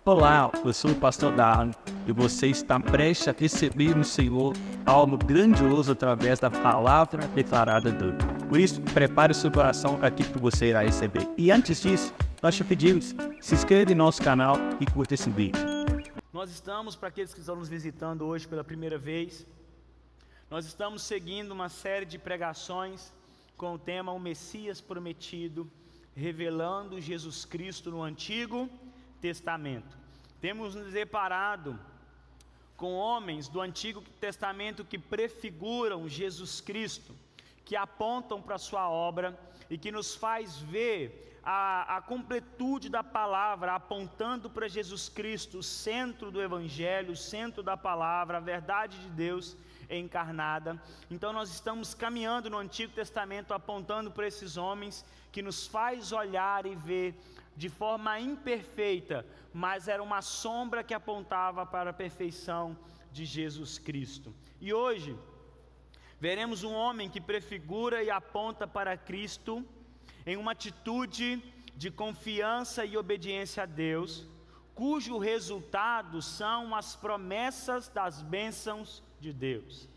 Olá, eu sou o pastor Darlan e você está prestes a receber no Senhor algo grandioso através da palavra declarada dele. Por isso, prepare o seu coração para aquilo que você irá receber. E antes disso, nós te pedimos, se inscreva em nosso canal e curta esse vídeo. Nós estamos, para aqueles que estão nos visitando hoje pela primeira vez, nós estamos seguindo uma série de pregações com o tema O Messias Prometido, revelando Jesus Cristo no Antigo Testamento. Temos nos deparado com homens do Antigo Testamento que prefiguram Jesus Cristo, que apontam para a sua obra e que nos faz ver a completude da palavra, apontando para Jesus Cristo, o centro do Evangelho, o centro da palavra, a verdade de Deus encarnada. Então nós estamos caminhando no Antigo Testamento, apontando para esses homens, que nos faz olhar e ver de forma imperfeita, mas era uma sombra que apontava para a perfeição de Jesus Cristo. E hoje veremos um homem que prefigura e aponta para Cristo em uma atitude de confiança e obediência a Deus, cujo resultado são as promessas das bênçãos de Deus.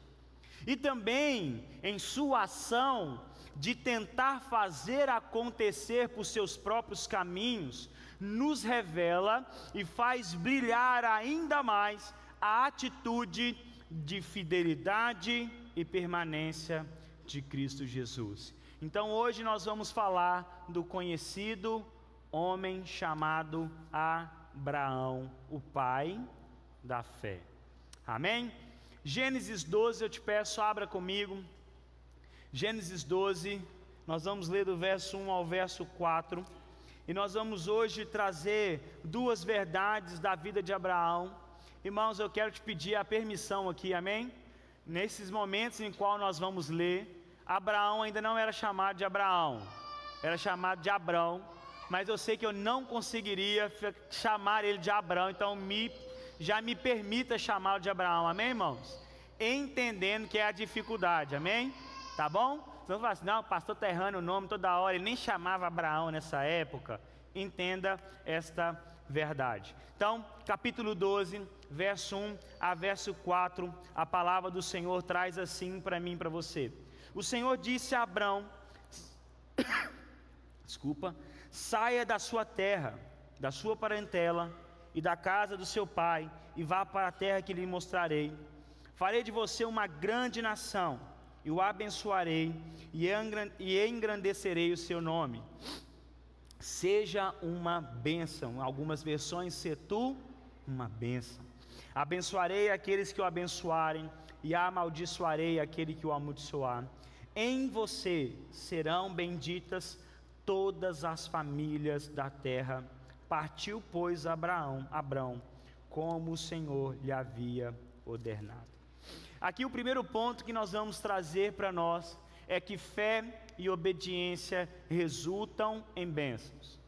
E também em sua ação de tentar fazer acontecer por seus próprios caminhos, nos revela e faz brilhar ainda mais a atitude de fidelidade e permanência de Cristo Jesus. Então hoje nós vamos falar do conhecido homem chamado Abraão, o pai da fé. Amém? Gênesis 12, eu te peço, abra comigo. Gênesis 12, nós vamos ler do verso 1 ao verso 4. E nós vamos hoje trazer duas verdades da vida de Abraão. Irmãos, eu quero te pedir a permissão aqui, amém? Nesses momentos em qual nós vamos ler, Abraão ainda não era chamado de Abraão, era chamado de Abrão, mas eu sei que eu não conseguiria chamar ele de Abrão, então já me permita chamá-lo de Abraão, amém, irmãos? Entendendo que é a dificuldade, amém? Tá bom? Você não fala assim, não, o pastor está errando o nome toda hora, ele nem chamava Abraão nessa época. Entenda esta verdade. Então, capítulo 12, verso 1 a verso 4, a palavra do Senhor traz assim para mim e para você. O Senhor disse a Abrão, saia da sua terra, da sua parentela e da casa do seu pai, e vá para a terra que lhe mostrarei. Farei de você uma grande nação, e o abençoarei, e engrandecerei o seu nome. Seja uma bênção, algumas versões, se tu uma bênção. Abençoarei aqueles que o abençoarem, e amaldiçoarei aquele que o amaldiçoar. Em você serão benditas todas as famílias da terra. Partiu, pois, Abrão, como o Senhor lhe havia ordenado. Aqui o primeiro ponto que nós vamos trazer para nós é que fé e obediência resultam em bênçãos.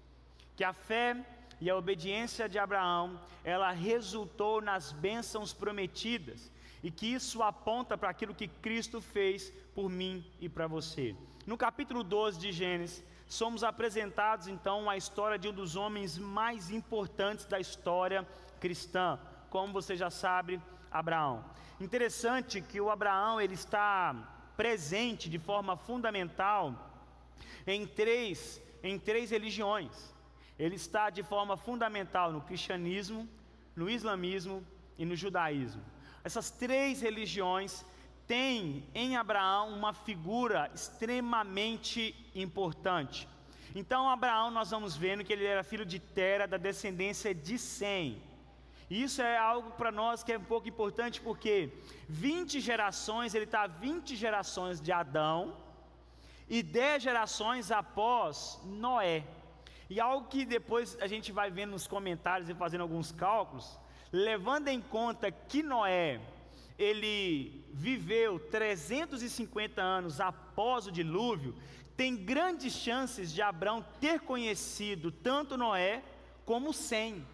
Que a fé e a obediência de Abraão, ela resultou nas bênçãos prometidas, e que isso aponta para aquilo que Cristo fez por mim e para você. No capítulo 12 de Gênesis, somos apresentados então a história de um dos homens mais importantes da história cristã, como você já sabe, Abraão. Interessante que o Abraão, ele está presente de forma fundamental em três religiões. Ele está de forma fundamental no cristianismo, no islamismo e no judaísmo. Essas três religiões têm em Abraão uma figura extremamente importante. Então Abraão, nós vamos vendo que ele era filho de Tera, da descendência de Sem. Isso é algo para nós que é um pouco importante, porque 20 gerações, ele está 20 gerações de Adão e 10 gerações após Noé. E algo que depois a gente vai vendo nos comentários e fazendo alguns cálculos, levando em conta que Noé, ele viveu 350 anos após o dilúvio, tem grandes chances de Abrão ter conhecido tanto Noé como Sem.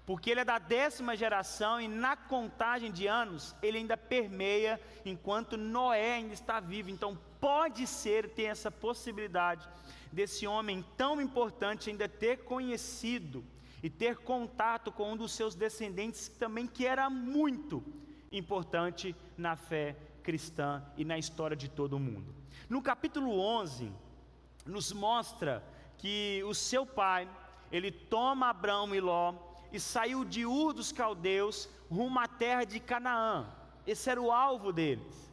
Porque ele é da 10ª geração e na contagem de anos, ele ainda permeia enquanto Noé ainda está vivo. Então pode ser, ter essa possibilidade desse homem tão importante ainda ter conhecido e ter contato com um dos seus descendentes também, que era muito importante na fé cristã e na história de todo mundo. No capítulo 11, nos mostra que o seu pai, ele toma Abrão e Ló e saiu de Ur dos Caldeus rumo à terra de Canaã. Esse era o alvo deles.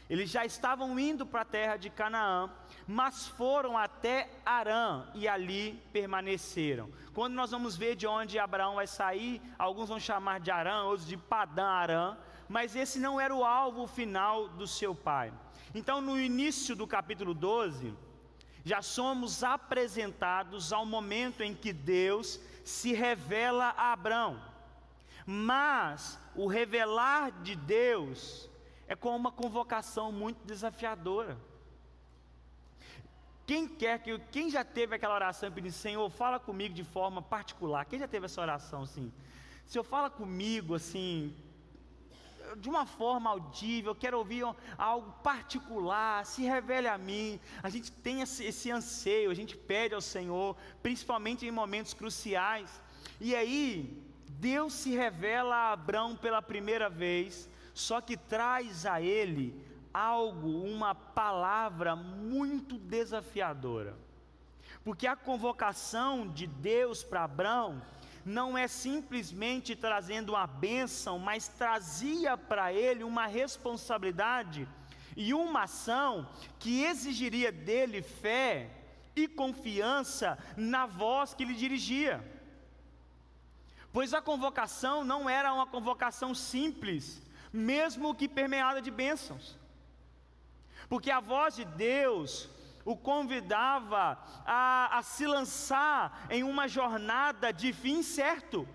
Eles já estavam indo para a terra de Canaã, mas foram até Harã e ali permaneceram. Quando nós vamos ver de onde Abraão vai sair, alguns vão chamar de Harã, outros de Padã Harã, mas esse não era o alvo final do seu pai. Então, no início do capítulo 12, já somos apresentados ao momento em que Deus se revela a Abrão. Mas o revelar de Deus é com uma convocação muito desafiadora. Quem já teve aquela oração pedindo: Senhor, fala comigo de forma particular? Quem já teve essa oração assim? Senhor, fala comigo assim, de uma forma audível, eu quero ouvir algo particular, se revele a mim. A gente tem esse anseio, a gente pede ao Senhor, principalmente em momentos cruciais. E aí, Deus se revela a Abrão pela primeira vez, só que traz a ele algo, uma palavra muito desafiadora. Porque a convocação de Deus para Abrão não é simplesmente trazendo uma bênção, mas trazia para ele uma responsabilidade e uma ação que exigiria dele fé e confiança na voz que lhe dirigia. Pois a convocação não era uma convocação simples, mesmo que permeada de bênçãos. Porque a voz de Deus o convidava a se lançar em uma jornada de fim certo.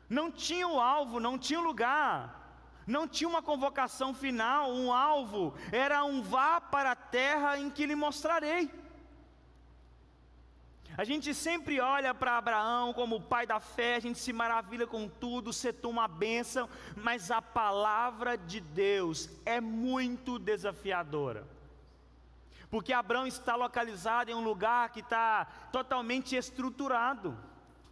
Não tinha um alvo, não tinha um lugar, não tinha uma convocação final. Um alvo era um: vá para a terra em que lhe mostrarei. A gente sempre olha para Abraão como o pai da fé, a gente se maravilha com tudo, setou uma bênção, mas a palavra de Deus é muito desafiadora. Porque Abrão está localizado em um lugar que está totalmente estruturado,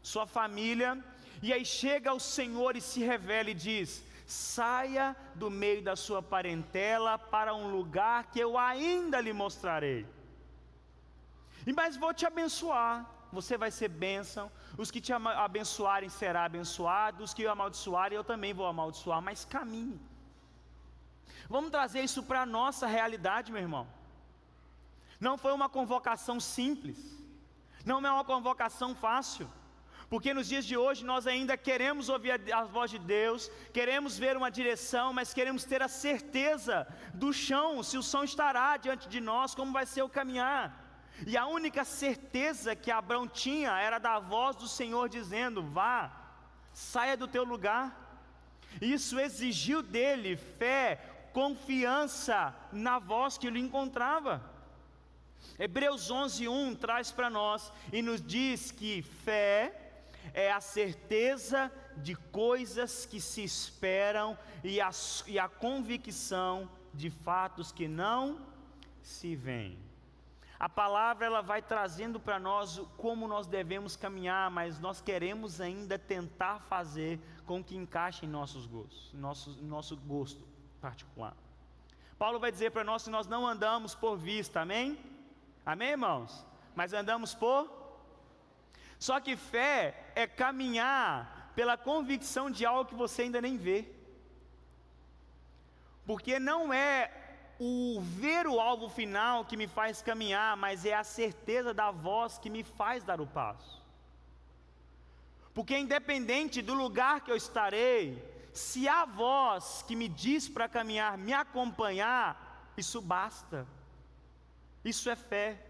sua família, e aí chega o Senhor e se revela e diz: saia do meio da sua parentela para um lugar que eu ainda lhe mostrarei. Mas vou te abençoar, você vai ser bênção, os que te abençoarem serão abençoados, os que o amaldiçoarem eu também vou amaldiçoar, mas caminhe. Vamos trazer isso para a nossa realidade, meu irmão. Não foi uma convocação simples, não é uma convocação fácil, porque nos dias de hoje nós ainda queremos ouvir a voz de Deus, queremos ver uma direção, mas queremos ter a certeza do chão, se o chão estará diante de nós, como vai ser o caminhar. E a única certeza que Abrão tinha era da voz do Senhor dizendo: vá, saia do teu lugar. Isso exigiu dele fé, confiança na voz que lhe encontrava. Hebreus 11:1 traz para nós e nos diz que fé é a certeza de coisas que se esperam e a convicção de fatos que não se veem. A palavra ela vai trazendo para nós como nós devemos caminhar, mas nós queremos ainda tentar fazer com que encaixe em nossos gostos, nosso gosto particular. Paulo vai dizer para nós que nós não andamos por vista, amém? Amém, irmãos? Mas andamos por... Só que fé é caminhar pela convicção de algo que você ainda nem vê. Porque não é o ver o alvo final que me faz caminhar, mas é a certeza da voz que me faz dar o passo. Porque independente do lugar que eu estarei, se a voz que me diz para caminhar me acompanhar, isso basta. Isso é fé.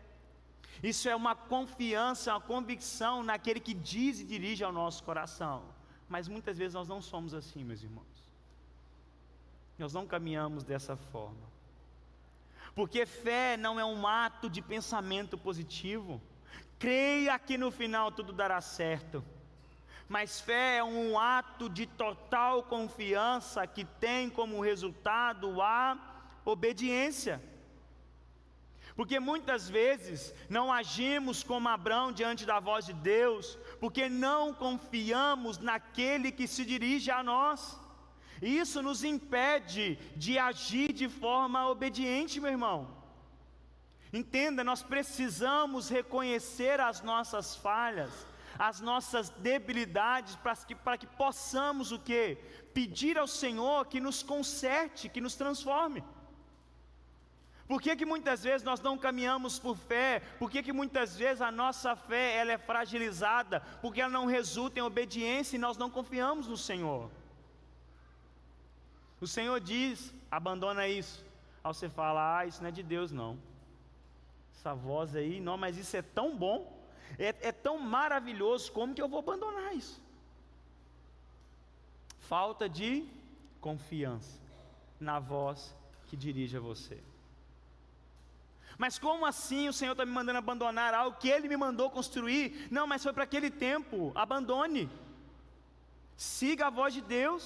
Isso é uma confiança, uma convicção naquele que diz e dirige ao nosso coração. Mas muitas vezes nós não somos assim, meus irmãos. Nós não caminhamos dessa forma. Porque fé não é um ato de pensamento positivo. Creia que no final tudo dará certo. Mas fé é um ato de total confiança que tem como resultado a obediência. Porque muitas vezes não agimos como Abrão diante da voz de Deus, porque não confiamos naquele que se dirige a nós. Isso nos impede de agir de forma obediente, meu irmão. Entenda, nós precisamos reconhecer as nossas falhas, as nossas debilidades, para que possamos o quê? Pedir ao Senhor que nos conserte, que nos transforme. Por que muitas vezes nós não caminhamos por fé? Por que muitas vezes a nossa fé ela é fragilizada? Porque ela não resulta em obediência e nós não confiamos no Senhor. O Senhor diz, abandona isso. Aí você fala, isso não é de Deus não. Essa voz aí, não, mas isso é tão bom, é tão maravilhoso, como que eu vou abandonar isso? Falta de confiança na voz que dirige a você. Mas como assim o Senhor está me mandando abandonar algo que Ele me mandou construir? Não, mas foi para aquele tempo. Abandone, siga a voz de Deus,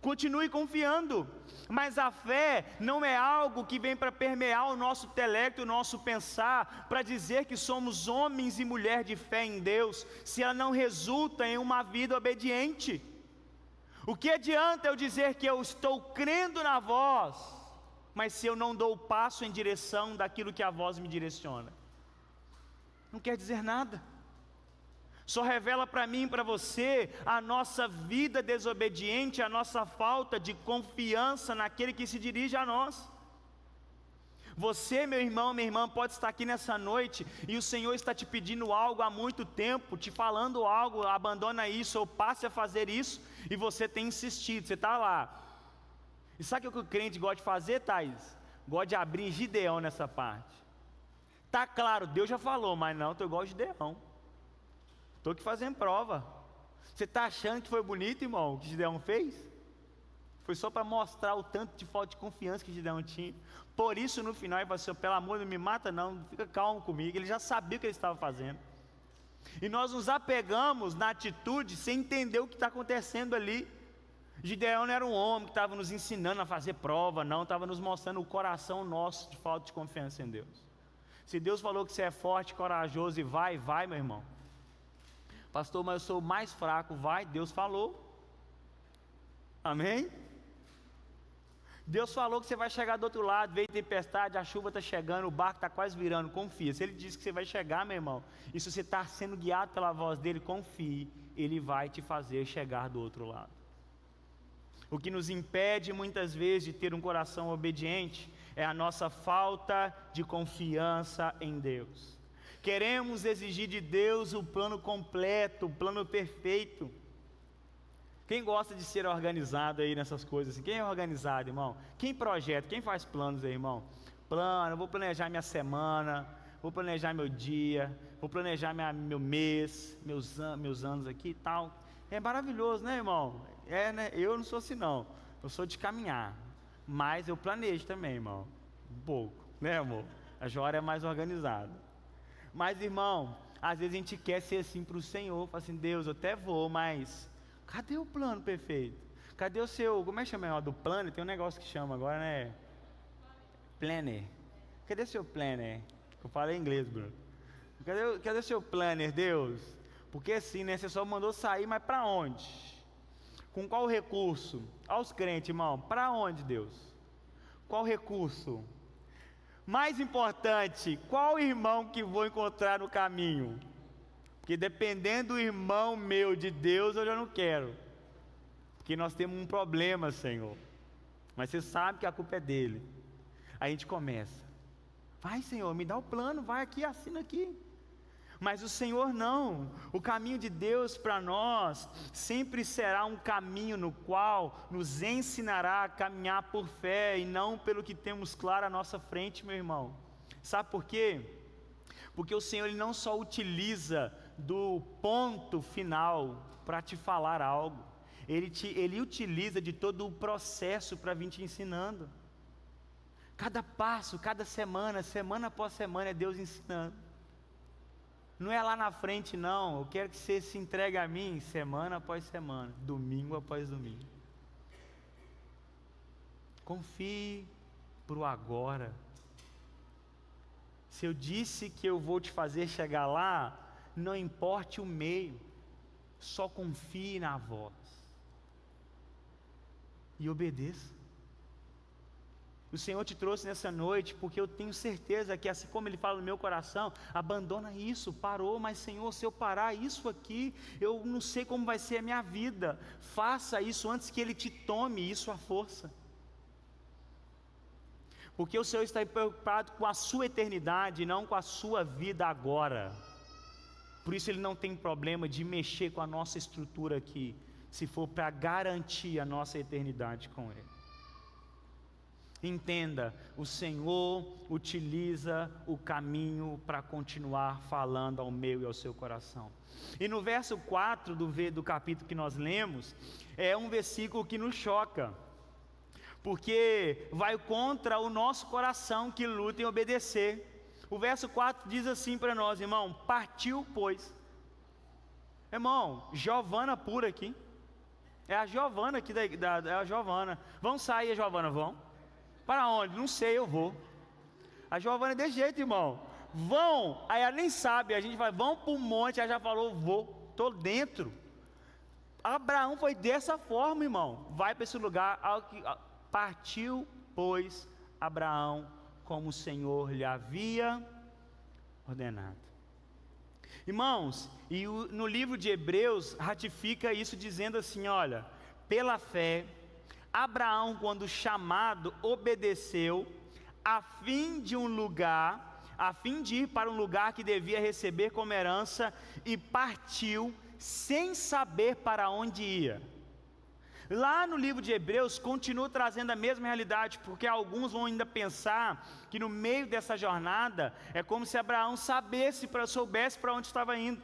continue confiando. Mas a fé não é algo que vem para permear o nosso intelecto, o nosso pensar, para dizer que somos homens e mulheres de fé em Deus, se ela não resulta em uma vida obediente. O que adianta eu dizer que eu estou crendo na voz, mas se eu não dou o passo em direção daquilo que a voz me direciona? Não quer dizer nada. Só revela para mim e para você a nossa vida desobediente, a nossa falta de confiança naquele que se dirige a nós. Você, meu irmão, minha irmã, pode estar aqui nessa noite e o Senhor está te pedindo algo há muito tempo, te falando algo, abandona isso ou passe a fazer isso, e você tem insistido, você está lá. E sabe o que o crente gosta de fazer, Thaís? Gosta de abrir Gideão nessa parte. Tá claro, Deus já falou, mas não, eu gosto de Gideão. Estou aqui fazendo prova. Você está achando que foi bonito, irmão, o que Gideão fez? Foi só para mostrar o tanto de falta de confiança que Gideão tinha. Por isso no final ele falou assim, pelo amor, não me mata não, fica calmo comigo. Ele já sabia o que ele estava fazendo. E nós nos apegamos na atitude sem entender o que está acontecendo ali. Gideão não era um homem que estava nos ensinando a fazer prova, não, estava nos mostrando o coração nosso de falta de confiança em Deus. Se Deus falou que você é forte, corajoso e vai, meu irmão. Pastor, mas eu sou o mais fraco, vai, Deus falou. Amém? Deus falou que você vai chegar do outro lado, veio tempestade, a chuva está chegando, o barco está quase virando, confia. Se Ele disse que você vai chegar, meu irmão, e se você está sendo guiado pela voz dEle, confie, Ele vai te fazer chegar do outro lado. O que nos impede muitas vezes de ter um coração obediente é a nossa falta de confiança em Deus. Queremos exigir de Deus o plano completo, o plano perfeito. Quem gosta de ser organizado aí nessas coisas assim? Quem é organizado, irmão? Quem projeta? Quem faz planos aí, irmão? Plano, eu vou planejar minha semana, vou planejar meu dia, vou planejar meu mês, meus anos aqui e tal. É maravilhoso, né, irmão? Né? Eu não sou assim não, eu sou de caminhar, mas eu planejo também, irmão, um pouco, né, amor? A Jória é mais organizada. Mas, irmão, às vezes a gente quer ser assim para o Senhor, fala assim, Deus, eu até vou, mas cadê o plano perfeito? Cadê o seu, como é que chama do plano? Tem um negócio que chama agora, né? Planner. Cadê o seu planner? Eu falei em inglês, Bruno. Cadê o seu planner, Deus? Porque assim, né? Você só mandou sair, mas para onde? Com qual recurso? Aos crentes, irmão, para onde, Deus? Qual recurso? Mais importante, qual irmão que vou encontrar no caminho? Porque dependendo do irmão meu de Deus, eu já não quero. Porque nós temos um problema, Senhor. Mas você sabe que a culpa é dele. Aí a gente começa. Vai, Senhor, me dá o plano, vai aqui, assina aqui. Mas o Senhor não. O caminho de Deus para nós sempre será um caminho no qual nos ensinará a caminhar por fé e não pelo que temos claro à nossa frente, meu irmão. Sabe por quê? Porque o Senhor Ele não só utiliza do ponto final para te falar algo, Ele utiliza de todo o processo para vir te ensinando. Cada passo, cada semana após semana é Deus ensinando. Não é lá na frente não, eu quero que você se entregue a mim semana após semana, domingo após domingo. Confie para o agora. Se eu disse que eu vou te fazer chegar lá, não importe o meio, só confie na voz e obedeça. O Senhor te trouxe nessa noite porque eu tenho certeza que, assim como Ele fala no meu coração, abandona isso, parou, mas Senhor, se eu parar isso aqui, eu não sei como vai ser a minha vida. Faça isso antes que Ele te tome isso à força. Porque o Senhor está preocupado com a sua eternidade, não com a sua vida agora. Por isso Ele não tem problema de mexer com a nossa estrutura aqui, se for para garantir a nossa eternidade com Ele. Entenda, o Senhor utiliza o caminho para continuar falando ao meu e ao seu coração. E no verso 4 do capítulo que nós lemos, é um versículo que nos choca, porque vai contra o nosso coração que luta em obedecer. O verso 4 diz assim para nós, irmão: partiu, pois. Irmão, Giovana pura aqui. É a Giovana aqui, é a Giovana. Vão sair, a Giovana, vão. Para onde? Não sei, eu vou. A Giovana é desse jeito, irmão. Vão, aí ela nem sabe, a gente vai, vão para o monte, ela já falou, vou, estou dentro. Abraão foi dessa forma, irmão. Vai para esse lugar. Partiu, pois, Abraão, como o Senhor lhe havia ordenado. Irmãos, e no livro de Hebreus ratifica isso dizendo assim, olha: pela fé, Abraão, quando chamado, obedeceu, a fim de ir para um lugar que devia receber como herança, e partiu sem saber para onde ia. Lá no livro de Hebreus continua trazendo a mesma realidade, porque alguns vão ainda pensar que no meio dessa jornada é como se Abraão soubesse para onde estava indo.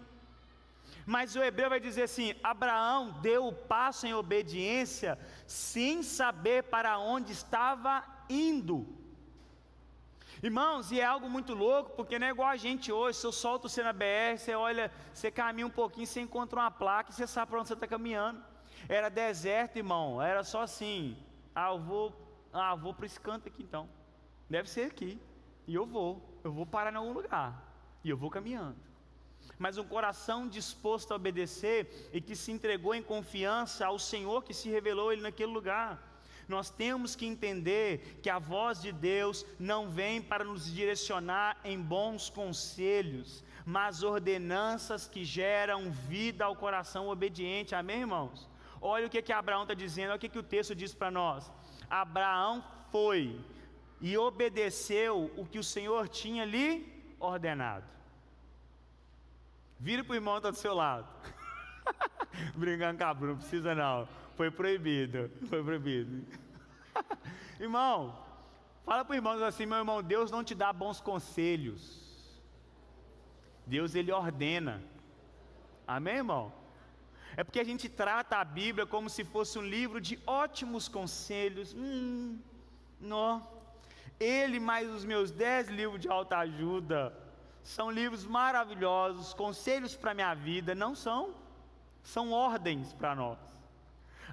Mas o hebreu vai dizer assim: Abraão deu o passo em obediência sem saber para onde estava indo. Irmãos, e é algo muito louco, porque não é igual a gente hoje. Se eu solto você na BR, você olha, você caminha um pouquinho, você encontra uma placa e você sabe para onde você está caminhando. Era deserto, irmão, era só assim: eu vou para esse canto aqui então, deve ser aqui, e eu vou parar em algum lugar, e eu vou caminhando. Mas um coração disposto a obedecer e que se entregou em confiança ao Senhor que se revelou Ele naquele lugar. Nós temos que entender que a voz de Deus não vem para nos direcionar em bons conselhos, mas ordenanças que geram vida ao coração obediente. Amém, irmãos? Olha o que Abraão está dizendo, olha o que o texto diz para nós. Abraão foi e obedeceu o que o Senhor tinha lhe ordenado. Vira para o irmão que está do seu lado. Brincando com a Bruna, não precisa não. Foi proibido. Irmão, fala para o irmão assim: meu irmão, Deus não te dá bons conselhos. Deus, Ele ordena. Amém, irmão? É porque a gente trata a Bíblia como se fosse um livro de ótimos conselhos. Não. Ele mais os meus 10 livros de autoajuda são livros maravilhosos, conselhos para a minha vida. Não são, são ordens para nós.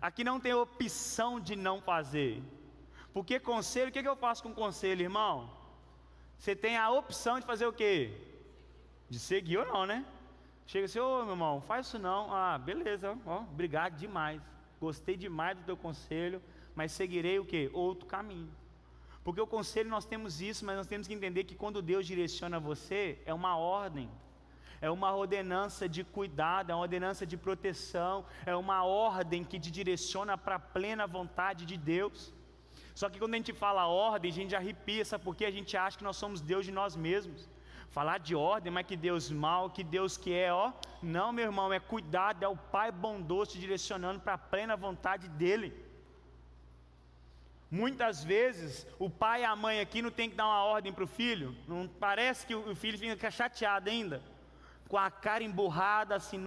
Aqui não tem opção de não fazer, porque conselho, o que eu faço com conselho, irmão? Você tem a opção de fazer o quê? De seguir ou não, né? Chega assim: ô meu irmão, faz isso não. Beleza, obrigado demais, gostei demais do teu conselho, mas seguirei o quê? Outro caminho. Porque o conselho, nós temos isso, mas nós temos que entender que quando Deus direciona você, é uma ordem, é uma ordenança de cuidado, é uma ordenança de proteção, é uma ordem que te direciona para a plena vontade de Deus. Só que quando a gente fala ordem, a gente arrepia, sabe por quê? A gente acha que nós somos Deus de nós mesmos. Falar de ordem, mas que Deus mal, que Deus que é, não, meu irmão, é cuidado, é o Pai bondoso te direcionando para a plena vontade dEle. Muitas vezes o pai e a mãe aqui não tem que dar uma ordem para o filho. Não parece que o filho fica chateado ainda, com a cara emburrada assim: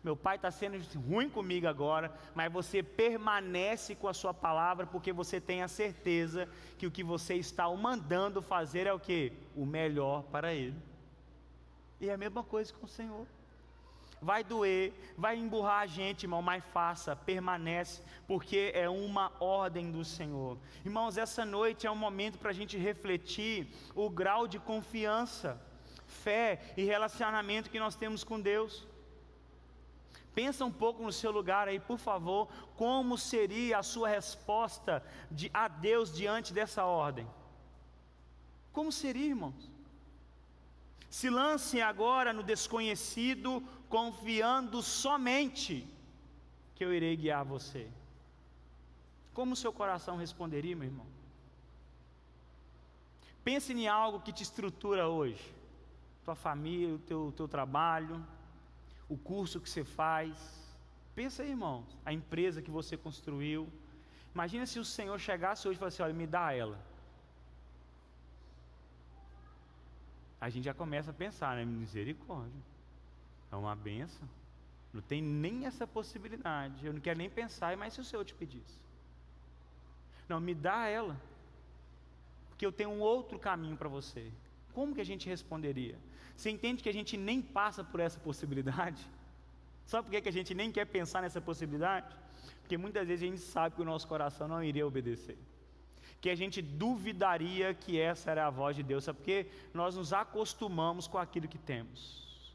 meu pai está sendo ruim comigo agora, mas você permanece com a sua palavra, porque você tem a certeza que o que você está o mandando fazer é o quê? O melhor para ele. E é a mesma coisa com o Senhor. vai doer, vai emburrar a gente, irmão, mas faça, permanece, porque é uma ordem do Senhor. Irmãos, essa noite é um momento para a gente refletir o grau de confiança, fé e relacionamento que nós temos com Deus. Pensa um pouco no seu lugar aí, por favor, como seria a sua resposta a Deus diante dessa ordem? Como seria, irmãos? Se lance agora no desconhecido, confiando somente que eu irei guiar você. Como o seu coração responderia, meu irmão? Pense em algo que te estrutura hoje. Tua família, o teu trabalho, o curso que você faz. Pensa aí, irmãos, a empresa que você construiu. Imagina se o Senhor chegasse hoje e falasse: olha, me dá ela. A gente já começa a pensar, né? Misericórdia, é uma benção. Não tem nem essa possibilidade. Eu não quero nem pensar, mas se o Senhor te pedisse? Não, me dá ela, porque eu tenho um outro caminho para você. Como que a gente responderia? Você entende que a gente nem passa por essa possibilidade? Sabe por que a gente nem quer pensar nessa possibilidade? Porque muitas vezes a gente sabe que o nosso coração não iria obedecer, que a gente duvidaria que essa era a voz de Deus. Sabe por quê? Nós nos acostumamos com aquilo que temos,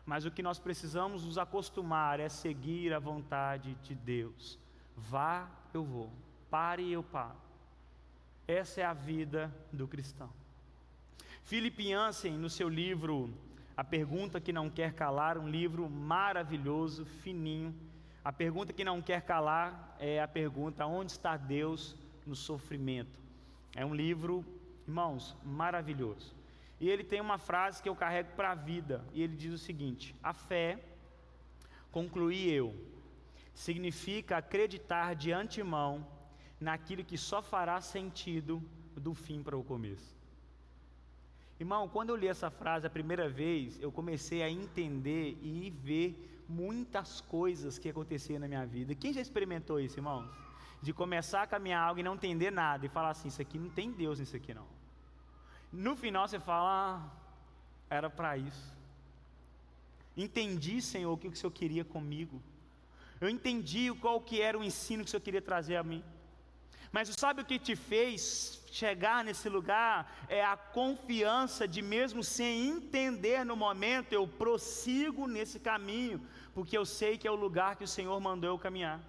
mas o que nós precisamos nos acostumar é seguir a vontade de Deus. Vá, eu vou. Pare, eu paro. Essa é a vida do cristão. Philip Yancey, no seu livro A Pergunta que Não Quer Calar, um livro maravilhoso, fininho. A pergunta que não quer calar é a pergunta: onde está Deus no sofrimento? É um livro, irmãos, maravilhoso. E ele tem uma frase que eu carrego para a vida, e ele diz o seguinte: a fé, concluí eu, significa acreditar de antemão naquilo que só fará sentido do fim para o começo. Irmão, quando eu li essa frase a primeira vez, eu comecei a entender e ver muitas coisas que aconteciam na minha vida. Quem já experimentou isso, irmãos? De começar a caminhar algo e não entender nada, e falar assim: isso aqui não tem Deus nisso aqui não. No final você fala: era para isso. Entendi, Senhor, o que o Senhor queria comigo. Eu entendi qual que era o ensino que o Senhor queria trazer a mim. Mas sabe o que te fez chegar nesse lugar? É a confiança de, mesmo sem entender no momento, eu prossigo nesse caminho, porque eu sei que é o lugar que o Senhor mandou eu caminhar.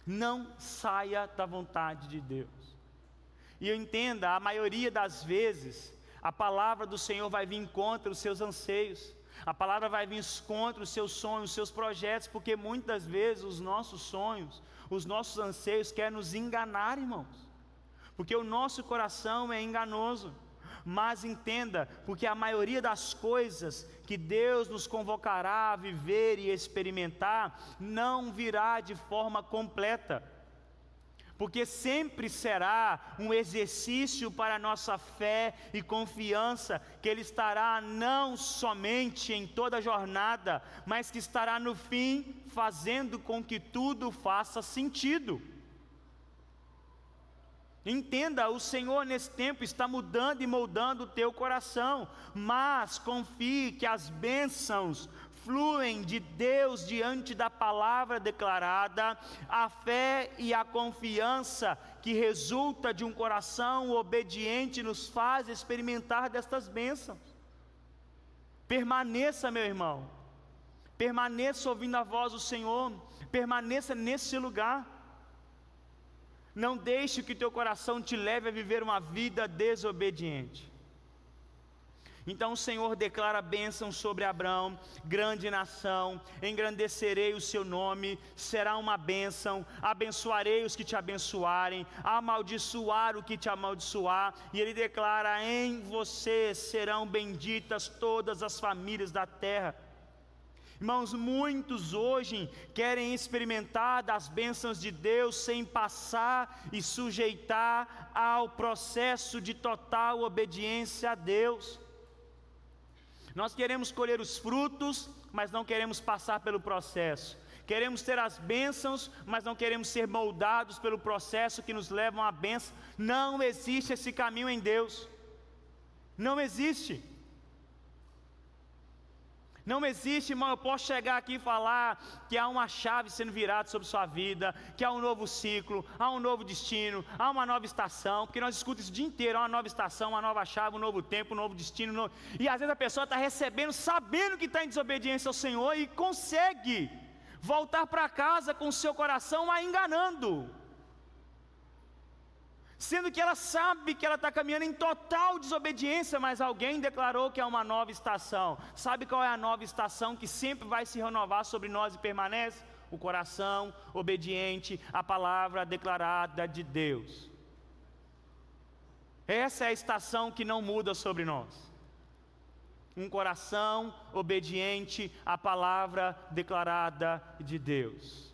Não saia da vontade de Deus. E eu entenda, a maioria das vezes, a palavra do Senhor vai vir contra os seus anseios. A palavra vai vir contra os seus sonhos, os seus projetos, porque muitas vezes os nossos sonhos, os nossos anseios querem nos enganar, irmãos. Porque o nosso coração é enganoso. Mas entenda, porque a maioria das coisas que Deus nos convocará a viver e experimentar, não virá de forma completa. Porque sempre será um exercício para a nossa fé e confiança, que Ele estará não somente em toda a jornada, mas que estará no fim, fazendo com que tudo faça sentido. Entenda, o Senhor nesse tempo está mudando e moldando o teu coração, mas confie que as bênçãos fluem de Deus diante da palavra declarada. A fé e a confiança que resulta de um coração obediente nos faz experimentar destas bênçãos. Permaneça, meu irmão, permaneça ouvindo a voz do Senhor, permaneça nesse lugar. Não deixe que o teu coração te leve a viver uma vida desobediente. Então o Senhor declara bênção sobre Abrão: grande nação, engrandecerei o seu nome, será uma bênção, abençoarei os que te abençoarem, amaldiçoar o que te amaldiçoar. E ele declara: em você serão benditas todas as famílias da terra. Irmãos, muitos hoje querem experimentar das bênçãos de Deus sem passar e sujeitar ao processo de total obediência a Deus. Nós queremos colher os frutos, mas não queremos passar pelo processo. Queremos ter as bênçãos, mas não queremos ser moldados pelo processo que nos leva a uma bênção. Não existe esse caminho em Deus. Não existe. Não existe, irmão, eu posso chegar aqui e falar que há uma chave sendo virada sobre sua vida, que há um novo ciclo, há um novo destino, há uma nova estação, porque nós escutamos isso o dia inteiro, há uma nova estação, uma nova chave, um novo tempo, um novo destino, e às vezes a pessoa está recebendo, sabendo que está em desobediência ao Senhor e consegue voltar para casa com o seu coração a enganando, sendo que ela sabe que ela está caminhando em total desobediência, mas alguém declarou que é uma nova estação. Sabe qual é a nova estação que sempre vai se renovar sobre nós e permanece? O coração obediente à palavra declarada de Deus. Essa é a estação que não muda sobre nós. Um coração obediente à palavra declarada de Deus.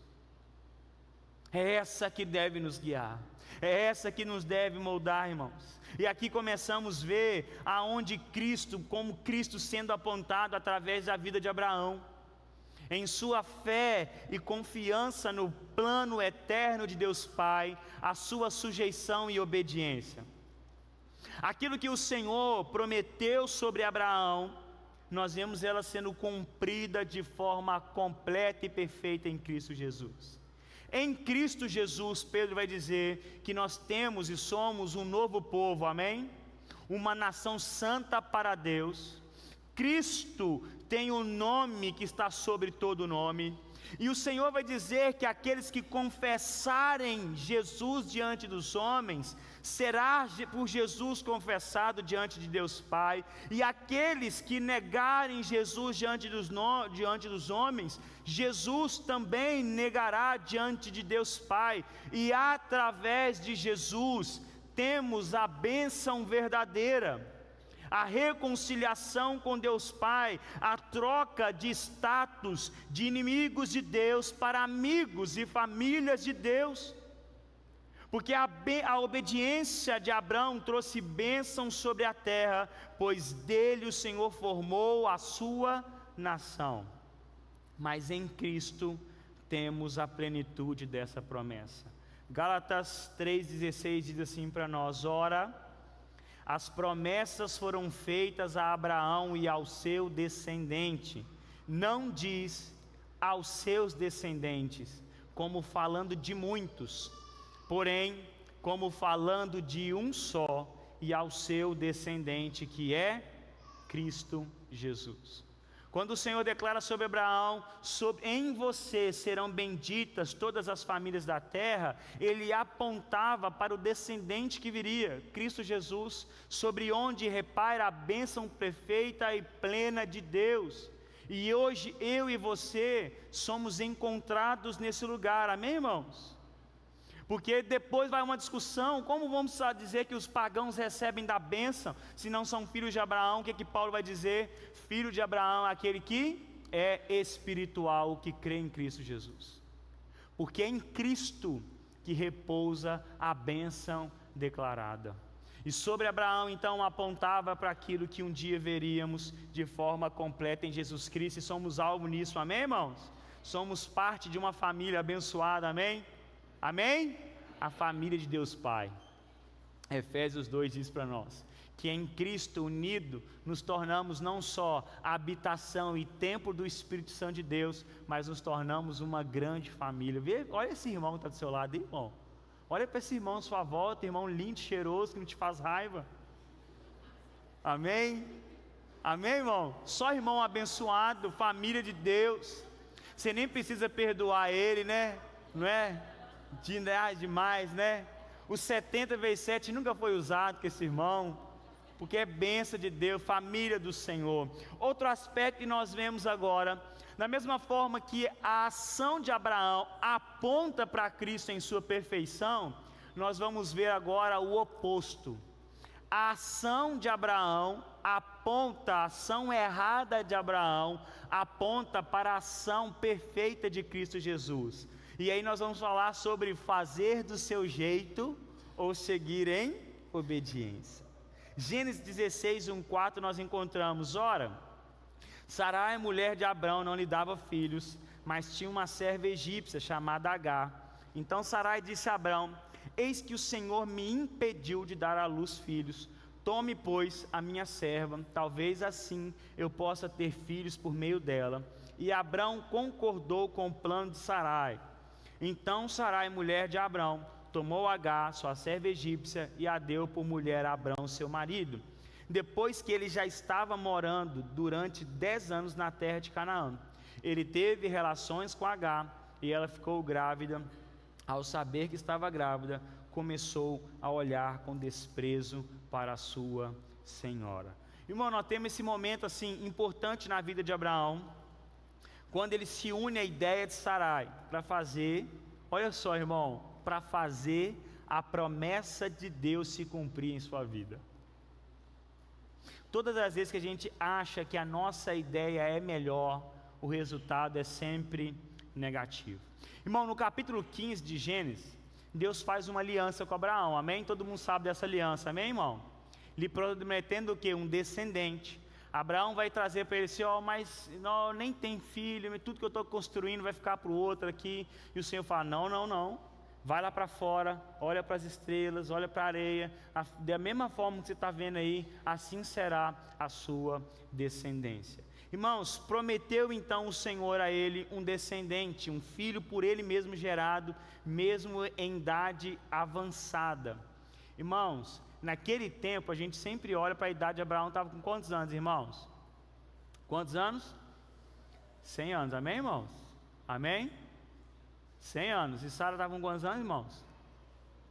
É essa que deve nos guiar, é essa que nos deve moldar, irmãos. E aqui começamos a ver aonde Cristo, como Cristo sendo apontado através da vida de Abraão, em sua fé e confiança no plano eterno de Deus Pai, a sua sujeição e obediência. Aquilo que o Senhor prometeu sobre Abraão, nós vemos ela sendo cumprida de forma completa e perfeita em Cristo Jesus. Em Cristo Jesus, Pedro vai dizer que nós temos e somos um novo povo, amém? Uma nação santa para Deus. Cristo tem um nome que está sobre todo nome, e o Senhor vai dizer que aqueles que confessarem Jesus diante dos homens, será por Jesus confessado diante de Deus Pai, e aqueles que negarem Jesus diante dos homens, Jesus também negará diante de Deus Pai, e através de Jesus temos a bênção verdadeira, a reconciliação com Deus Pai, a troca de status de inimigos de Deus para amigos e famílias de Deus, porque a obediência de Abraão trouxe bênção sobre a terra, pois dele o Senhor formou a sua nação. Mas em Cristo temos a plenitude dessa promessa. Gálatas 3,16 diz assim para nós: ora, as promessas foram feitas a Abraão e ao seu descendente. Não diz aos seus descendentes, como falando de muitos, porém, como falando de um só, e ao seu descendente, que é Cristo Jesus. Quando o Senhor declara sobre Abraão, em você serão benditas todas as famílias da terra, ele apontava para o descendente que viria, Cristo Jesus, sobre onde repaira a bênção perfeita e plena de Deus. E hoje eu e você somos encontrados nesse lugar, amém, irmãos? Porque depois vai uma discussão, como vamos dizer que os pagãos recebem da bênção, se não são filhos de Abraão? O que é que Paulo vai dizer? Filho de Abraão é aquele que é espiritual, que crê em Cristo Jesus, porque é em Cristo que repousa a bênção declarada. E sobre Abraão então apontava para aquilo que um dia veríamos de forma completa em Jesus Cristo, e somos alvo nisso, amém, irmãos? Somos parte de uma família abençoada, amém? Amém? A família de Deus Pai. Efésios 2 diz para nós que em Cristo unido nos tornamos não só a habitação e templo do Espírito Santo de Deus, mas nos tornamos uma grande família. Olha esse irmão que está do seu lado, irmão. Olha para esse irmão à sua volta, irmão lindo, cheiroso, que não te faz raiva. Amém? Amém, irmão? Só irmão abençoado, família de Deus. Você nem precisa perdoar ele, né? Não é? Demais, né? O 70 vezes 7 nunca foi usado com esse irmão, porque é bênção de Deus, família do Senhor. Outro aspecto que nós vemos agora, da mesma forma que a ação de Abraão aponta para Cristo em sua perfeição, nós vamos ver agora o oposto. A ação de Abraão aponta, a ação errada de Abraão aponta para a ação perfeita de Cristo Jesus. E aí nós vamos falar sobre fazer do seu jeito ou seguir em obediência. Gênesis 16, 1,4 nós encontramos: ora, Sarai, mulher de Abraão, não lhe dava filhos, mas tinha uma serva egípcia chamada Agar. Então Sarai disse a Abraão: eis que o Senhor me impediu de dar à luz filhos, Tome, pois, a minha serva, talvez assim eu possa ter filhos por meio dela. E Abrão concordou com o plano de Sarai. Então Sarai, mulher de Abrão, tomou Agar, sua serva egípcia, e a deu por mulher a Abrão, seu marido, depois que ele já estava morando durante 10 anos na terra de Canaã. Ele teve relações com Agar, e ela ficou grávida. Ao saber que estava grávida, começou a olhar com desprezo para a sua senhora. Irmão, nós temos esse momento assim importante na vida de Abraão, quando ele se une à ideia de Sarai para fazer, olha só, irmão, para fazer a promessa de Deus se cumprir em sua vida. Todas as vezes que a gente acha que a nossa ideia é melhor, o resultado é sempre negativo. Irmão, no capítulo 15 de Gênesis, Deus faz uma aliança com Abraão, amém? Todo mundo sabe dessa aliança, amém, irmão? Lhe prometendo o quê? Um descendente. Abraão vai trazer para ele assim, mas não, nem tem filho, tudo que eu estou construindo vai ficar para o outro aqui. E o Senhor fala, não, vai lá para fora, olha para as estrelas, olha para a areia, da mesma forma que você está vendo aí, assim será a sua descendência. Irmãos, prometeu então o Senhor a ele um descendente, um filho por ele mesmo gerado, mesmo em idade avançada. Irmãos, naquele tempo a gente sempre olha para a idade de Abraão. Estava com quantos anos, irmãos? Quantos anos? 100 anos, amém, irmãos? Amém? 100 anos. E Sara estava com quantos anos, irmãos?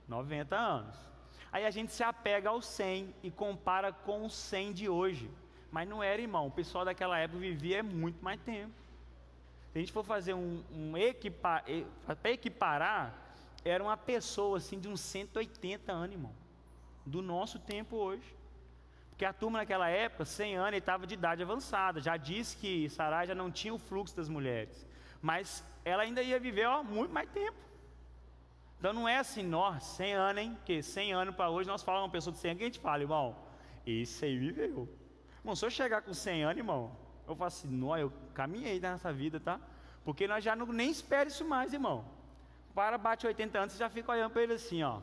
90 anos. Aí a gente se apega ao 100 e compara com o 100 de hoje. Mas não era, irmão. O pessoal daquela época vivia muito mais tempo. Se a gente for fazer para equiparar, era uma pessoa assim de uns 180 anos, irmão, do nosso tempo hoje. Porque a turma naquela época, 100 anos, ele estava de idade avançada. Já disse que Sarai já não tinha o fluxo das mulheres, mas ela ainda ia viver muito mais tempo. Então não é assim, 100 anos, hein? Porque 100 anos para hoje, nós falamos uma pessoa de 100 anos, que a gente fala, irmão, esse aí viveu. Irmão, se eu chegar com 100 anos, irmão, eu falo assim, eu caminhei nessa vida, tá? Porque nós já nem espera isso mais, irmão. Bate 80 anos, você já fica olhando para ele assim, ó.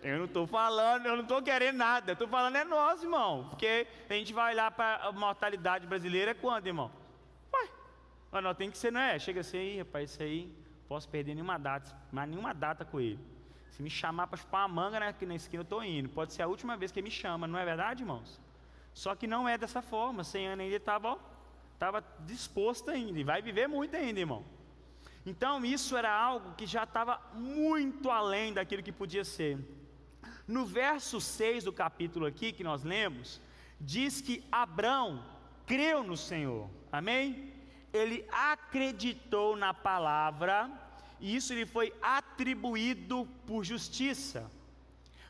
Eu não estou falando, eu não estou querendo nada. Eu estou falando é nós, irmão. Porque a gente vai olhar para a mortalidade brasileira, é quando, irmão? Mas nós tem que ser, não é? Chega assim, aí, rapaz, isso aí, posso perder nenhuma data, mas nenhuma data com ele. Se me chamar para chupar uma manga, né, aqui na esquina eu estou indo. Pode ser a última vez que ele me chama, não é verdade, irmãos? Só que não é dessa forma. 100 anos ainda ele estava disposto ainda, e vai viver muito ainda, irmão. Então isso era algo que já estava muito além daquilo que podia ser. No verso 6 do capítulo aqui que nós lemos, diz que Abrão creu no Senhor, amém? Ele acreditou na palavra, e isso lhe foi atribuído por justiça.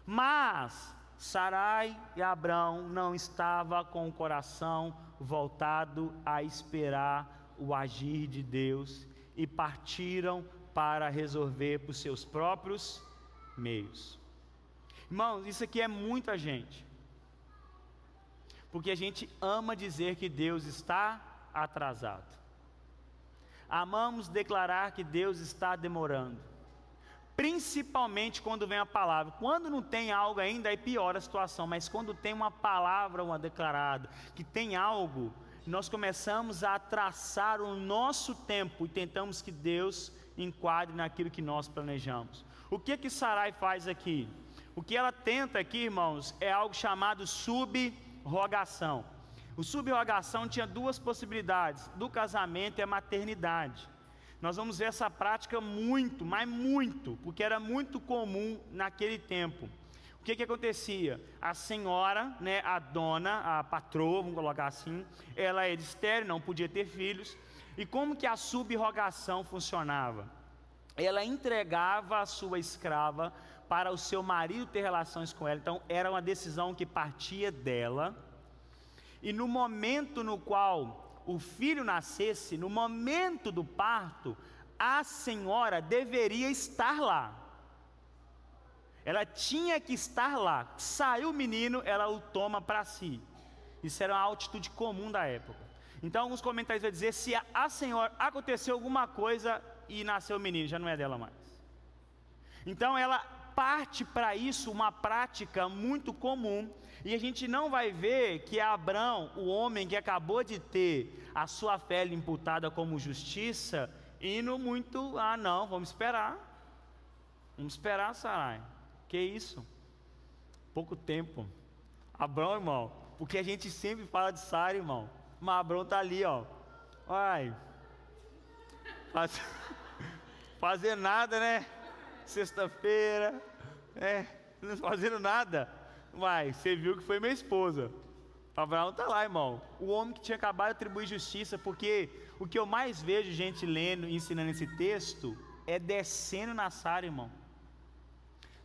Mas Sarai e Abrão não estavam com o coração voltado a esperar o agir de Deus, e partiram para resolver por seus próprios meios. Irmãos, isso aqui é muita gente, porque a gente ama dizer que Deus está atrasado. Amamos declarar que Deus está demorando, principalmente quando vem a palavra. Quando não tem algo ainda, aí piora a situação, mas quando tem uma palavra, uma declarada, que tem algo, nós começamos a traçar o nosso tempo e tentamos que Deus enquadre naquilo que nós planejamos. O que Sarai faz aqui? O que ela tenta aqui, irmãos, é algo chamado subrogação. O subrogação tinha duas possibilidades, do casamento e a maternidade. Nós vamos ver essa prática muito, mas muito, porque era muito comum naquele tempo. O que acontecia? A senhora, né, a dona, a patroa, vamos colocar assim, ela era estéril, não podia ter filhos. E como que a subrogação funcionava? Ela entregava a sua escrava para o seu marido ter relações com ela. Então era uma decisão que partia dela. E no momento no qual o filho nascesse, no momento do parto, a senhora deveria estar lá. Ela tinha que estar lá. Saiu o menino, ela o toma para si. Isso era uma atitude comum da época. Então alguns comentários vão dizer, se a senhora aconteceu alguma coisa e nasceu o menino, já não é dela mais. Então ela parte para isso uma prática muito comum, e a gente não vai ver que Abrão, o homem que acabou de ter a sua fé imputada como justiça, indo muito, não, vamos esperar, Sarai, que isso, pouco tempo. Abrão, irmão, porque a gente sempre fala de Sara, irmão, mas Abrão está ali, fazer nada, né? Sexta-feira, não fazendo nada. Você viu que foi minha esposa. Abraão está lá, irmão. O homem que tinha acabado de atribuir justiça, porque o que eu mais vejo gente lendo e ensinando esse texto é descendo na Sara, irmão.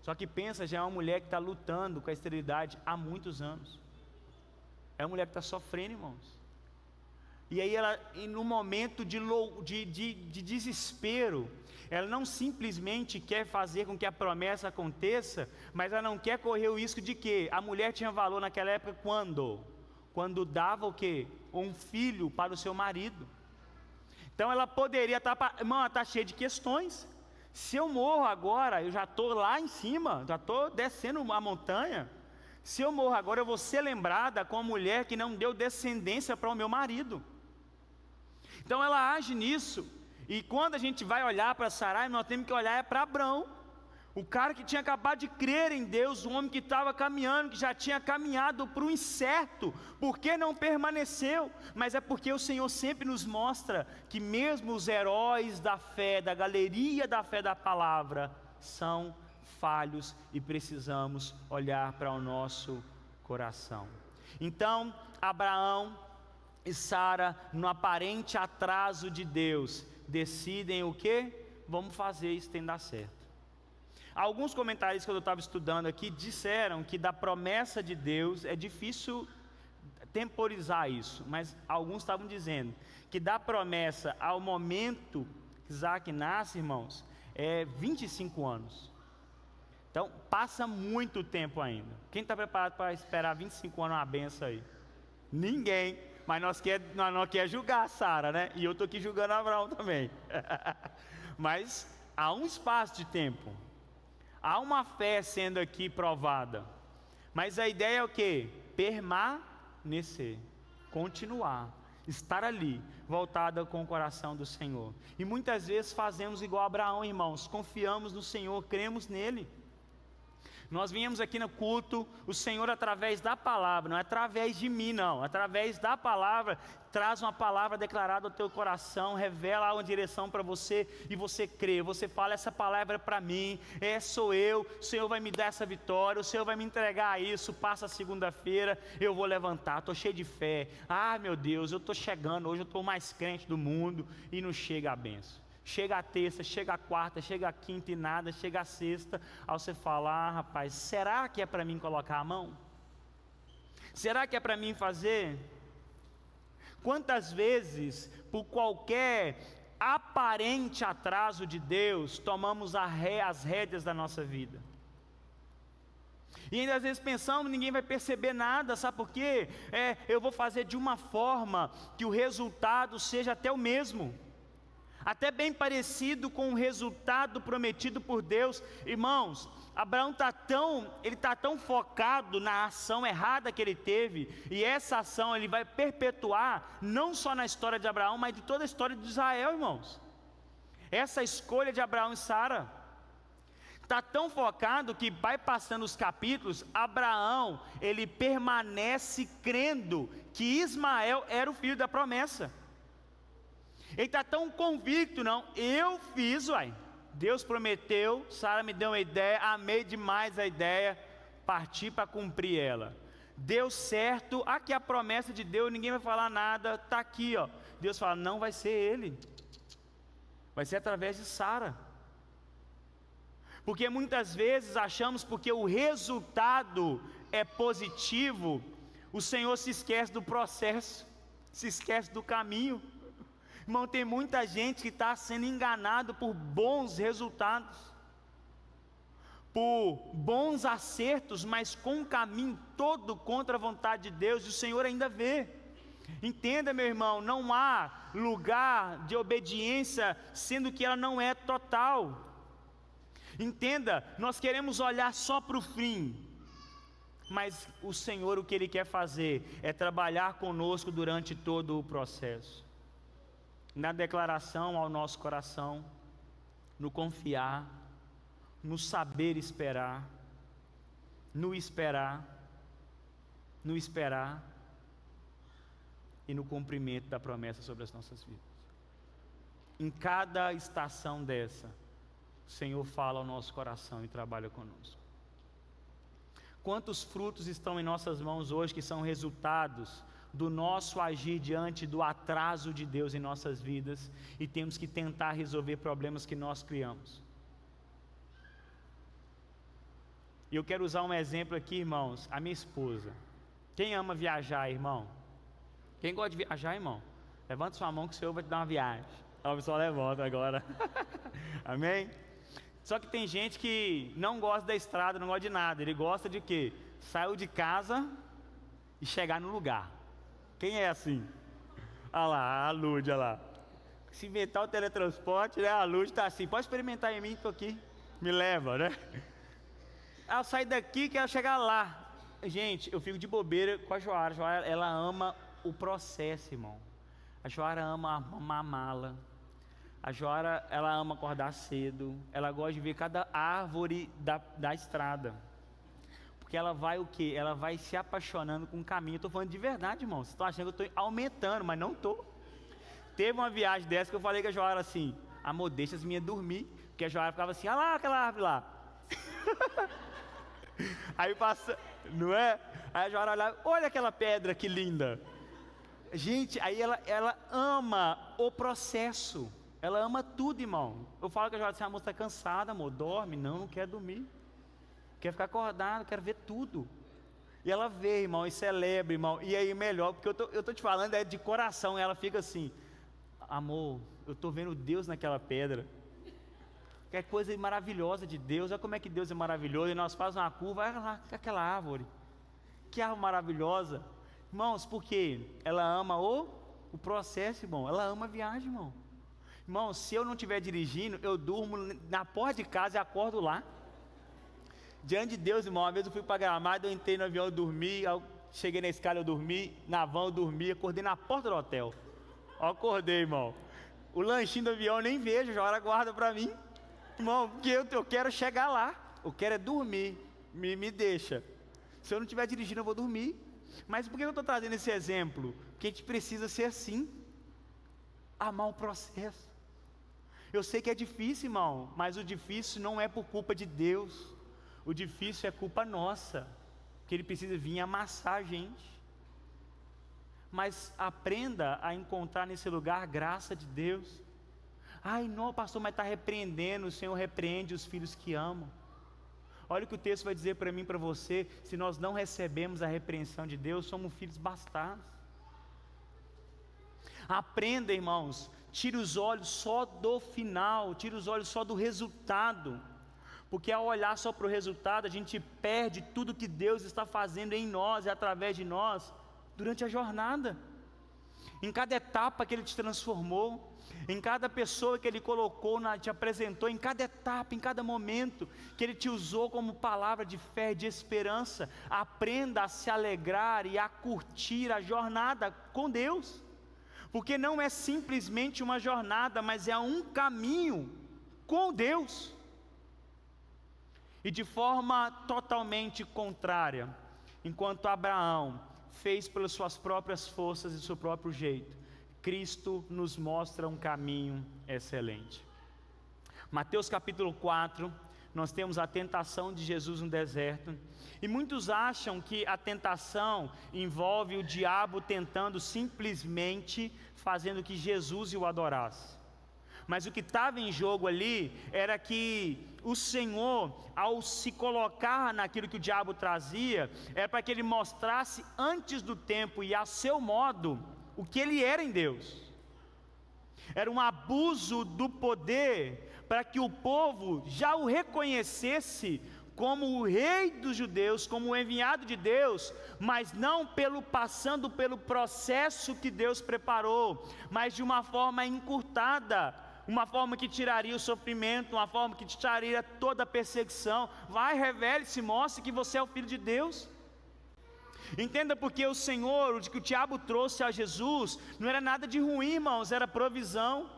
Só que pensa, já é uma mulher que está lutando com a esterilidade há muitos anos. É uma mulher que está sofrendo, irmãos. E aí ela, no momento de desespero, ela não simplesmente quer fazer com que a promessa aconteça, mas ela não quer correr o risco de quê? A mulher tinha valor naquela época quando dava o quê? Um filho para o seu marido. Então ela poderia estar, irmão, ela está cheia de questões. Se eu morro agora, eu já estou lá em cima, já estou descendo a montanha. Se eu morro agora, eu vou ser lembrada como a mulher que não deu descendência para o meu marido. Então ela age nisso, e quando a gente vai olhar para Sarai, nós temos que olhar para Abrão, o cara que tinha acabado de crer em Deus, o homem que estava caminhando, que já tinha caminhado para o incerto. Por que não permaneceu? Mas é porque o Senhor sempre nos mostra que mesmo os heróis da fé, da galeria da fé da palavra, são falhos e precisamos olhar para o nosso coração. Então Abraão e Sara, no aparente atraso de Deus, decidem o que? Vamos fazer isso, tem que dar certo. Alguns comentários que eu estava estudando aqui disseram que da promessa de Deus é difícil temporizar isso, mas alguns estavam dizendo que da promessa ao momento que Isaac nasce, irmãos, é 25 anos. Então passa muito tempo ainda. Quem está preparado para esperar 25 anos uma benção aí? Ninguém. Mas nós não quer julgar a Sara, né? E eu estou aqui julgando Abraão também. Mas há um espaço de tempo. Há uma fé sendo aqui provada. Mas a ideia é o quê? Permanecer. Continuar. Estar ali, voltada com o coração do Senhor. E muitas vezes fazemos igual Abraão, irmãos. Confiamos no Senhor, cremos nele. Nós viemos aqui no culto, o Senhor através da palavra, não é através de mim não, através da palavra, traz uma palavra declarada ao teu coração, revela uma direção para você, e você crê, você fala, essa palavra é para mim, sou eu, o Senhor vai me dar essa vitória, o Senhor vai me entregar isso, passa a segunda-feira, eu vou levantar, estou cheio de fé, meu Deus, eu estou chegando, hoje eu estou mais crente do mundo, e não chega a bênção. Chega a terça, chega a quarta, chega a quinta e nada, chega a sexta, aí você fala, rapaz, será que é para mim colocar a mão? Será que é para mim fazer? Quantas vezes, por qualquer aparente atraso de Deus, tomamos as rédeas da nossa vida? E ainda às vezes pensamos, ninguém vai perceber nada, sabe por quê? Eu vou fazer de uma forma que o resultado seja até o mesmo, até bem parecido com o resultado prometido por Deus. Irmãos, Abraão está tão focado na ação errada que ele teve, e essa ação ele vai perpetuar, não só na história de Abraão, mas de toda a história de Israel, irmãos. Essa escolha de Abraão e Sara, está tão focado que vai passando os capítulos, Abraão, ele permanece crendo que Ismael era o filho da promessa. Ele está tão convicto, não, eu fiz, Deus prometeu, Sara me deu uma ideia, amei demais a ideia, parti para cumprir ela. Deu certo, aqui a promessa de Deus, ninguém vai falar nada, está aqui, Deus fala, não vai ser ele, vai ser através de Sara. Porque muitas vezes achamos, porque o resultado é positivo, o Senhor se esquece do processo, se esquece do caminho. Irmão, tem muita gente que está sendo enganado por bons resultados, por bons acertos, mas com um caminho todo contra a vontade de Deus, e o Senhor ainda vê. Entenda, meu irmão, não há lugar de obediência, sendo que ela não é total. Entenda, nós queremos olhar só para o fim, mas o Senhor, o que Ele quer fazer é trabalhar conosco durante todo o processo, na declaração ao nosso coração, no confiar, no saber esperar, no esperar e no cumprimento da promessa sobre as nossas vidas. Em cada estação dessa, o Senhor fala ao nosso coração e trabalha conosco. Quantos frutos estão em nossas mãos hoje que são resultados do nosso agir diante do atraso de Deus em nossas vidas, e temos que tentar resolver problemas que nós criamos? E eu quero usar um exemplo aqui, irmãos, a minha esposa. Quem ama viajar, irmão? Quem gosta de viajar, irmão? Levanta sua mão que o Senhor vai te dar uma viagem. O pessoal levanta agora. Amém? Só que tem gente que não gosta da estrada, não gosta de nada. Ele gosta de quê? Saiu de casa e chegar no lugar. Quem é assim? Olha lá, a Lud, olha lá. Se inventar o teletransporte, né? A Lud está assim, pode experimentar em mim, estou aqui. Me leva, né? Eu saio daqui, quero chegar lá. Gente, eu fico de bobeira com a Joara. A Joara, ela ama o processo, irmão. A Joara ama arrumar a mala. A Joara, ela ama acordar cedo. Ela gosta de ver cada árvore da estrada. Porque ela vai o quê? Ela vai se apaixonando com o caminho. Eu estou falando de verdade, irmão. Vocês estão achando que eu estou aumentando, mas não estou. Teve uma viagem dessa que eu falei com a Joara assim: amor, deixa as minhas dormir. Porque a Joara ficava assim: olha lá aquela árvore lá. Aí passa, não é? Aí a Joara olhava: olha aquela pedra que linda. Gente, aí ela ama o processo. Ela ama tudo, irmão. Eu falo que a Joara assim: a moça está cansada, amor, dorme. Não quer dormir. Quer ficar acordado, quero ver tudo. E ela vê, irmão, e celebra, irmão. E aí melhor, porque eu tô te falando é de coração. Ela fica assim: amor, eu tô vendo Deus naquela pedra. Que é coisa maravilhosa de Deus. Olha como é que Deus é maravilhoso. E nós fazemos uma curva, olha lá aquela árvore. Que árvore maravilhosa. Irmãos, por quê? Ela ama o processo, irmão. Ela ama a viagem, irmão. Irmão, se eu não estiver dirigindo, eu durmo na porta de casa e acordo lá. Diante de Deus, irmão. Uma vez eu fui para Gramado, eu entrei no avião, eu dormi. Cheguei na escala, eu dormi. Na van, eu dormi. Acordei na porta do hotel. Eu acordei, irmão. O lanchinho do avião eu nem vejo, já hora guarda para mim. Irmão, porque eu quero chegar lá. Eu quero é dormir. Me deixa. Se eu não estiver dirigindo, eu vou dormir. Mas por que eu estou trazendo esse exemplo? Porque a gente precisa ser assim. Amar o processo. Eu sei que é difícil, irmão. Mas o difícil não é por culpa de Deus. O difícil é culpa nossa. Porque Ele precisa vir amassar a gente. Mas aprenda a encontrar nesse lugar a graça de Deus. Ai, não, pastor, mas está repreendendo. O Senhor repreende os filhos que amam. Olha o que o texto vai dizer para mim e para você. Se nós não recebemos a repreensão de Deus, somos filhos bastardos. Aprenda, irmãos. Tire os olhos só do final. Tire os olhos só do resultado. Porque ao olhar só para o resultado, a gente perde tudo que Deus está fazendo em nós e através de nós durante a jornada. Em cada etapa que Ele te transformou, em cada pessoa que Ele colocou, te apresentou, em cada etapa, em cada momento que Ele te usou como palavra de fé, de esperança. Aprenda a se alegrar e a curtir a jornada com Deus, porque não é simplesmente uma jornada, mas é um caminho com Deus. E de forma totalmente contrária, enquanto Abraão fez pelas suas próprias forças e seu próprio jeito, Cristo nos mostra um caminho excelente. Mateus capítulo 4, nós temos a tentação de Jesus no deserto, e muitos acham que a tentação envolve o diabo tentando simplesmente fazendo que Jesus o adorasse. Mas o que estava em jogo ali era que o Senhor, ao se colocar naquilo que o diabo trazia, era para que Ele mostrasse antes do tempo e a seu modo o que Ele era em Deus. Era um abuso do poder para que o povo já o reconhecesse como o rei dos judeus, como o enviado de Deus, mas não passando pelo processo que Deus preparou, mas de uma forma encurtada, uma forma que tiraria o sofrimento, uma forma que te tiraria toda a perseguição. Vai, revele-se, mostre que você é o Filho de Deus. Entenda porque o Senhor, o que o diabo trouxe a Jesus, não era nada de ruim, irmãos, era provisão,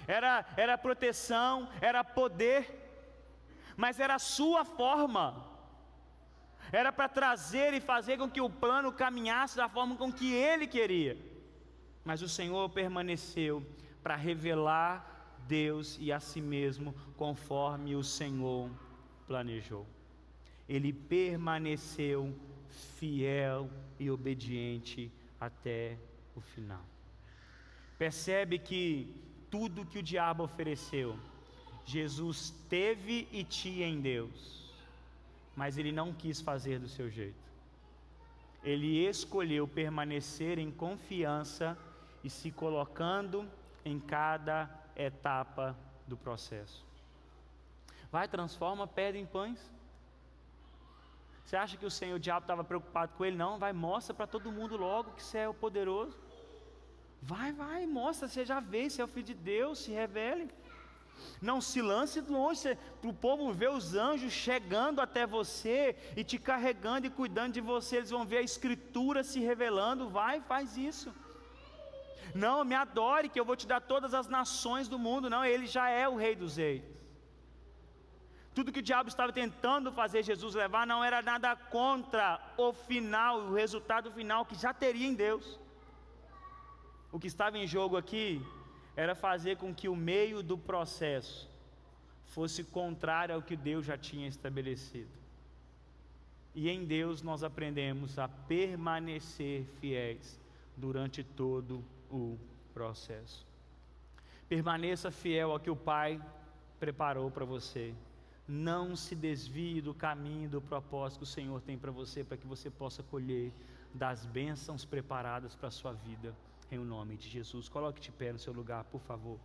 era proteção, era poder, mas era a sua forma, era para trazer e fazer com que o plano caminhasse da forma com que ele queria. Mas o Senhor permaneceu para revelar Deus e a si mesmo conforme o Senhor planejou. Ele permaneceu fiel e obediente até o final. Percebe que tudo que o diabo ofereceu, Jesus teve e tinha em Deus, mas ele não quis fazer do seu jeito. Ele escolheu permanecer em confiança e se colocando em cada etapa do processo. Vai, transforma pedra em pães. Você acha que o diabo estava preocupado com ele? Não, vai, mostra para todo mundo logo que você é o poderoso. Vai, mostra, você já vê, você é o Filho de Deus, se revele. Não se lance longe, para o povo ver os anjos chegando até você e te carregando e cuidando de você. Eles vão ver a Escritura se revelando. Vai, faz isso. Não, me adore que eu vou te dar todas as nações do mundo. Não, ele já é o Rei dos Reis. Tudo que o diabo estava tentando fazer Jesus levar não era nada contra o final, o resultado final que já teria em Deus. O que estava em jogo aqui era fazer com que o meio do processo fosse contrário ao que Deus já tinha estabelecido. E em Deus nós aprendemos a permanecer fiéis durante todo o processo. Permaneça fiel ao que o Pai preparou para você. Não se desvie do caminho, do propósito que o Senhor tem para você, para que você possa colher das bênçãos preparadas para a sua vida, em nome de Jesus. Coloque de pé no seu lugar, por favor.